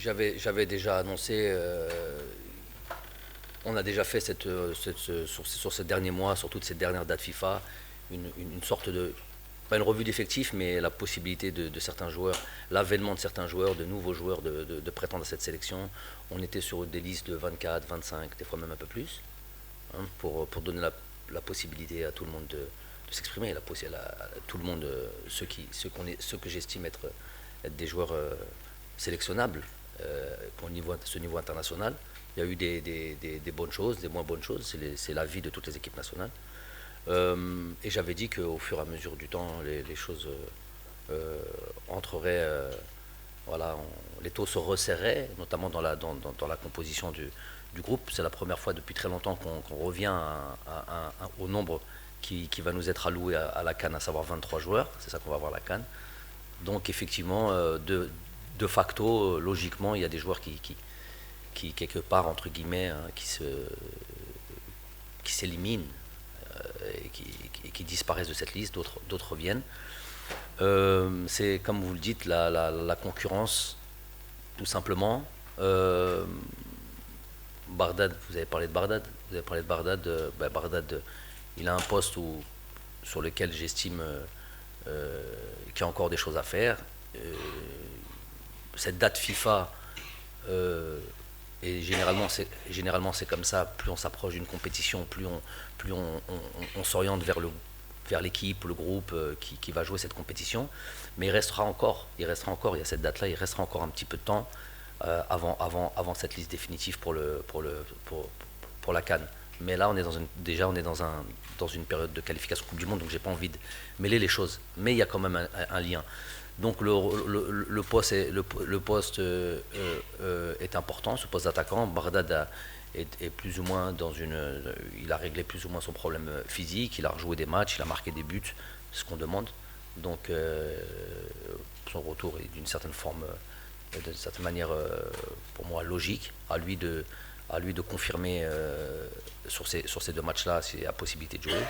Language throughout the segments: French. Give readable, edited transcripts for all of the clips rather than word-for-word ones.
J'avais déjà annoncé, on a déjà fait sur ces derniers mois, sur toutes ces dernières dates FIFA, une sorte de, pas une revue d'effectifs, mais la possibilité de certains joueurs, l'avènement de certains joueurs, de nouveaux joueurs de prétendre à cette sélection. On était sur des listes de 24, 25, des fois même un peu plus, hein, pour donner la possibilité à tout le monde de s'exprimer, à tout le monde, ceux que j'estime être des joueurs sélectionnables pour ce niveau international. Il y a eu des bonnes choses, des moins bonnes choses, c'est la vie de toutes les équipes nationales. Et j'avais dit qu'au fur et à mesure du temps, les choses entreraient, voilà, les taux se resserraient, notamment dans la composition du groupe. C'est la première fois depuis très longtemps qu'on revient au nombre qui va nous être alloué à la CAN, à savoir 23 joueurs. C'est ça qu'on va avoir à la CAN. Donc effectivement, de facto, logiquement, il y a des joueurs qui quelque part, entre guillemets, hein, qui s'éliminent et qui disparaissent de cette liste, d'autres reviennent. C'est, comme vous le dites, la concurrence, tout simplement. Bardad, vous avez parlé de Bardad. Vous avez parlé de Bardad. Bardad, il a un poste sur lequel j'estime qu'il y a encore des choses à faire. Cette date FIFA, et généralement c'est comme ça, plus on s'approche d'une compétition, plus on s'oriente vers l'équipe, le groupe qui va jouer cette compétition. Mais il y a cette date-là, il restera encore un petit peu de temps avant cette liste définitive pour la CAN. Mais là, on est dans une période de qualification Coupe du Monde, donc j'ai pas envie de mêler les choses. Mais il y a quand même un lien. Donc le poste est important, ce poste d'attaquant. Bardad est plus ou moins il a réglé plus ou moins son problème physique, il a rejoué des matchs, il a marqué des buts, ce qu'on demande. Donc son retour est d'une certaine forme, d'une certaine manière, pour moi, logique. À lui de confirmer sur ces deux matchs-là s'il y a possibilité de jouer.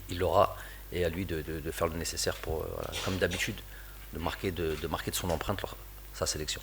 Il l'aura, et à lui de faire le nécessaire pour, voilà, comme d'habitude, de marquer de son empreinte sa sélection.